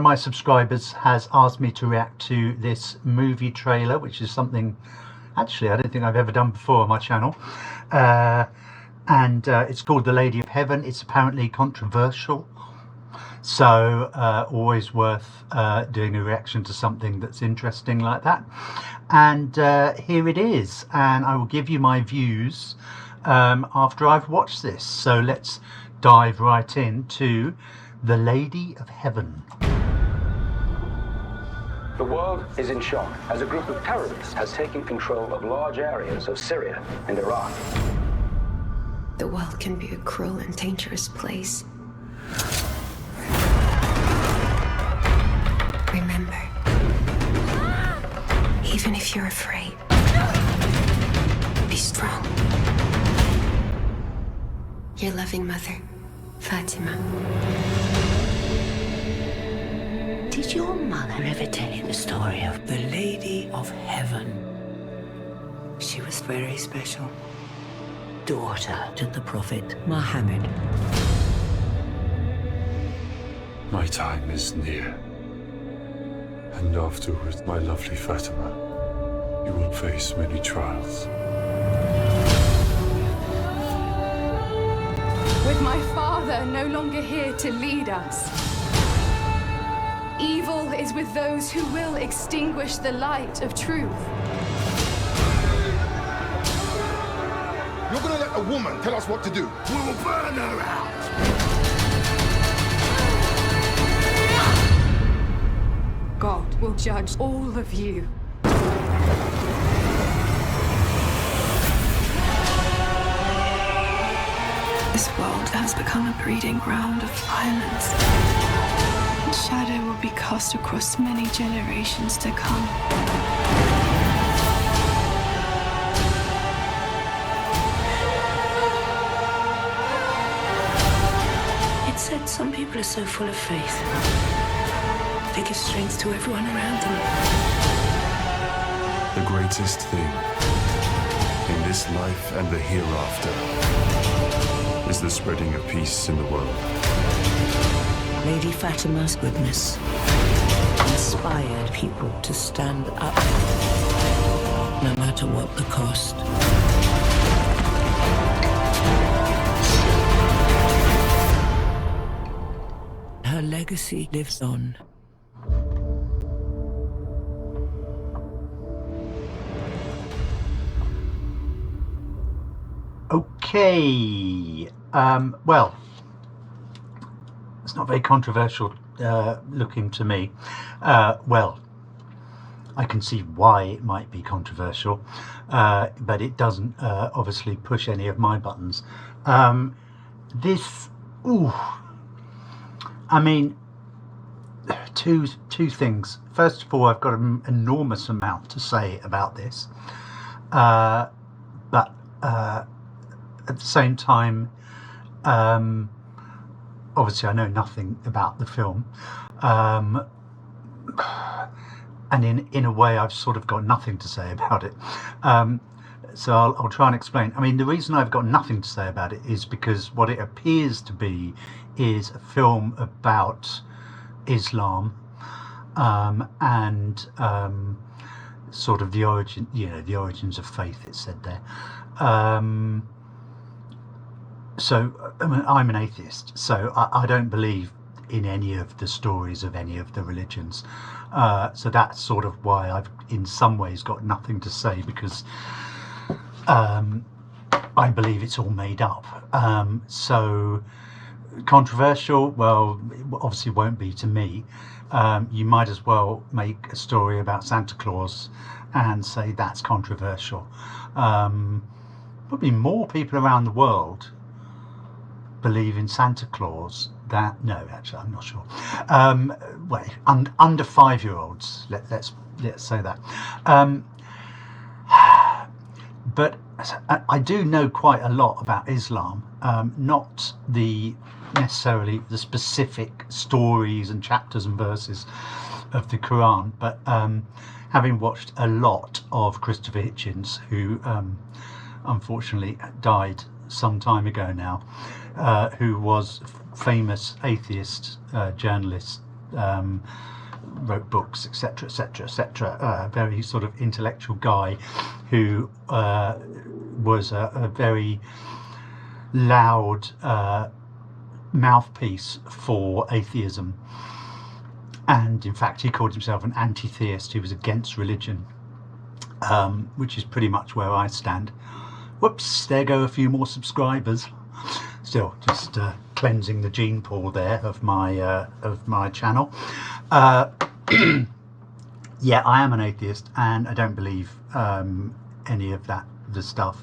of my subscribers has asked me to react to this movie trailer, which is something actually I don't think I've ever done before on my channel. And it's called The Lady of Heaven. It's apparently controversial, so always worth doing a reaction to something that's interesting like that. And here it is, and I will give you my views after I've watched this. So let's dive right into The Lady of Heaven. The world is in shock as a group of terrorists has taken control of large areas of Syria and Iraq. The world can be a cruel and dangerous place. Remember, even if you're afraid, be strong. Your loving mother, Fatima. Did your mother ever tell you the story of the Lady of Heaven? She was very special. Daughter to the Prophet Muhammad. My time is near. And afterwards, my lovely Fatima, you will face many trials. With my father no longer here to lead us, evil is with those who will extinguish the light of truth. You're gonna let a woman tell us what to do? We will burn her out! God will judge all of you. This world has become a breeding ground of violence. Shadow will be cast across many generations to come. It said some people are so full of faith, they give strength to everyone around them. The greatest thing in this life and the hereafter is the spreading of peace in the world. Lady Fatima's goodness inspired people to stand up, no matter what the cost. Her legacy lives on. Okay, well, it's not very controversial looking to me. Well, I can see why it might be controversial, but it doesn't obviously push any of my buttons. This, ooh, I mean, two things. First of all, I've got an enormous amount to say about this, but at the same time, obviously I know nothing about the film, and in a way I've sort of got nothing to say about it. So I'll try and explain. I mean, the reason I've got nothing to say about it is because what it appears to be is a film about Islam, and sort of the origin, the origins of faith, it said there. So I mean, I'm an atheist, so I don't believe in any of the stories of any of the religions. So that's sort of why I've in some ways got nothing to say, because I believe it's all made up. So controversial, well, it obviously won't be to me. You might as well make a story about Santa Claus and say that's controversial. Probably more people around the world believe in Santa Claus than, no, actually I'm not sure. Well, under 5-year-olds, let's say that. But I do know quite a lot about Islam, not necessarily the specific stories and chapters and verses of the Quran, but having watched a lot of Christopher Hitchens, who unfortunately died some time ago now, who was a famous atheist journalist wrote books, etc., etc., etc. Very sort of intellectual guy who was a very loud mouthpiece for atheism, and in fact he called himself an anti-theist. He was against religion, which is pretty much where I stand. Whoops, there go a few more subscribers. Still just cleansing the gene pool there of my channel. Yeah, I am an atheist, and I don't believe any of the stuff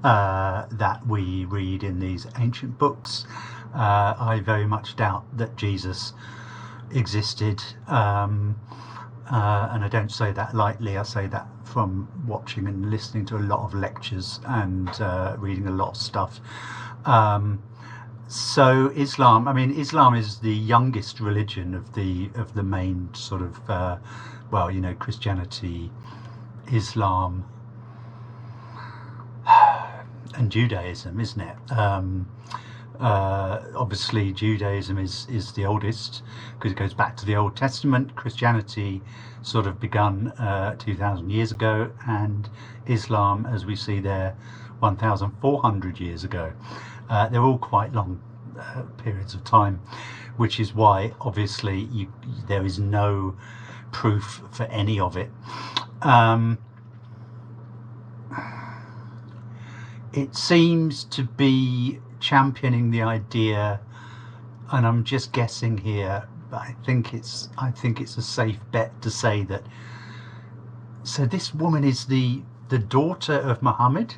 that we read in these ancient books. I very much doubt that Jesus existed, and I don't say that lightly. I say that from watching and listening to a lot of lectures and reading a lot of stuff. So Islam, I mean, Islam is the youngest religion of the main sort of well, you know, Christianity, Islam, and Judaism, isn't it? Obviously Judaism is the oldest because it goes back to the Old Testament. Christianity sort of begun 2,000 years ago, and Islam, as we see there, 1,400 years ago. They're all quite long periods of time, which is why obviously there is no proof for any of it. It seems to be championing the idea, and I'm just guessing here, but I think it's a safe bet to say that, so this woman is the daughter of Muhammad,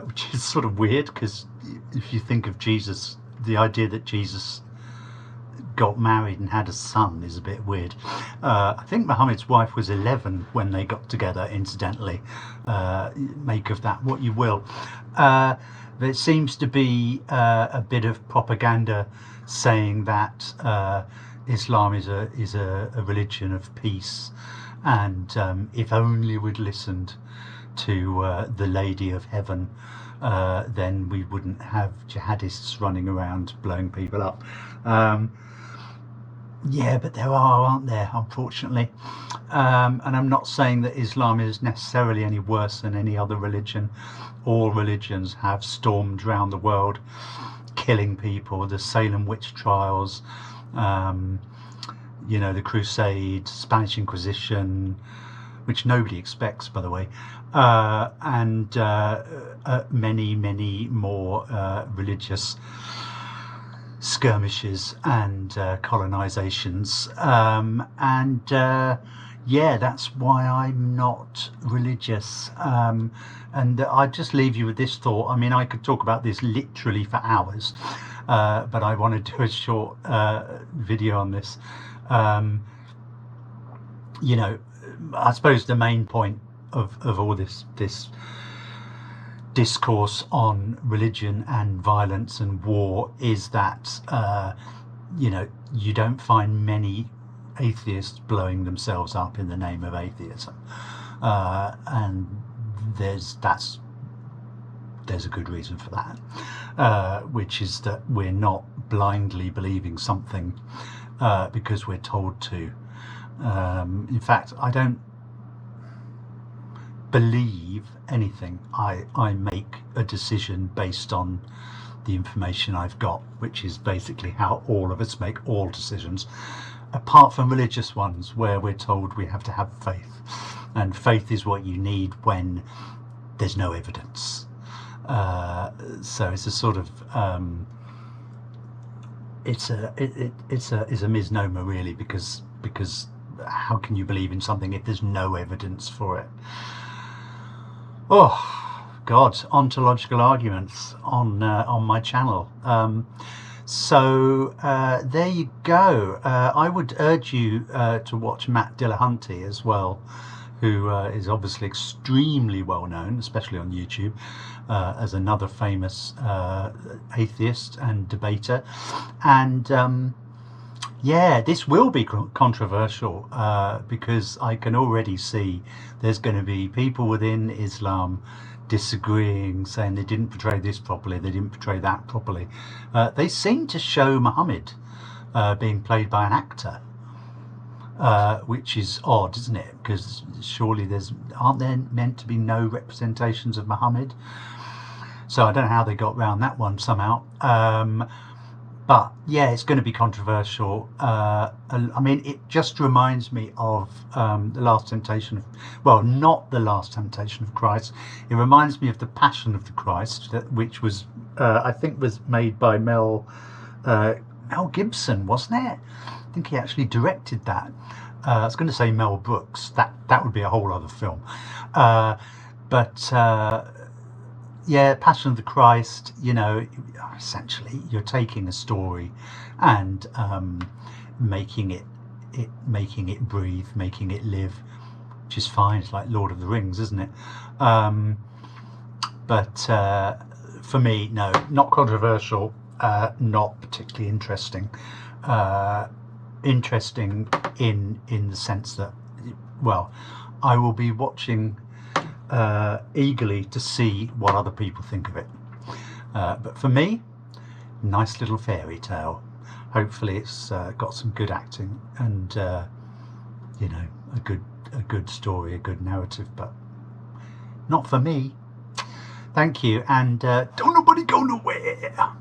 which is sort of weird, because if you think of Jesus, the idea that Jesus got married and had a son is a bit weird. I think Muhammad's wife was 11 when they got together, incidentally. Make of that what you will. There seems to be a bit of propaganda saying that Islam is a religion of peace, and if only we'd listened to the Lady of Heaven, then we wouldn't have jihadists running around blowing people up. Yeah, but there aren't there, unfortunately. And I'm not saying that Islam is necessarily any worse than any other religion. All religions have stormed around the world, killing people. The Salem witch trials, you know, the Crusades, Spanish Inquisition, which nobody expects, by the way, and many, many more religious skirmishes and colonizations, and yeah, that's why I'm not religious. And I just leave you with this thought. I mean, I could talk about this literally for hours, but I want to do a short video on this. You know, I suppose the main point of all this discourse on religion and violence and war is that you know, you don't find many atheists blowing themselves up in the name of atheism, and there's a good reason for that, which is that we're not blindly believing something because we're told to. In fact, I don't believe anything. I make a decision based on the information I've got, which is basically how all of us make all decisions, apart from religious ones where we're told we have to have faith, and faith is what you need when there's no evidence. So it's a sort of it's a misnomer, really, because how can you believe in something if there's no evidence for it? Oh God, ontological arguments on my channel. So there you go. I would urge you to watch Matt Dillahunty as well, who is obviously extremely well known, especially on YouTube, as another famous atheist and debater. And yeah, this will be controversial because I can already see there's going to be people within Islam disagreeing, saying they didn't portray this properly, they didn't portray that properly. They seem to show Muhammad being played by an actor, which is odd, isn't it? Because surely aren't there meant to be no representations of Muhammad? So I don't know how they got around that one somehow. But yeah, it's going to be controversial. I mean, it just reminds me of the Last Temptation of, well, not the Last Temptation of Christ. It reminds me of the Passion of the Christ, which was, I think, was made by Mel Gibson, wasn't it? I think he actually directed that. I was going to say Mel Brooks. That would be a whole other film. Yeah, Passion of the Christ, you know, essentially you're taking a story and making it breathe, making it live, which is fine. It's like Lord of the Rings, isn't it? But for me, no, not controversial, not particularly interesting. Interesting in the sense that, well, I will be watching eagerly to see what other people think of it. But for me, nice little fairy tale. Hopefully it's got some good acting and you know, a good story, a good narrative, but not for me. Thank you, and don't nobody go nowhere.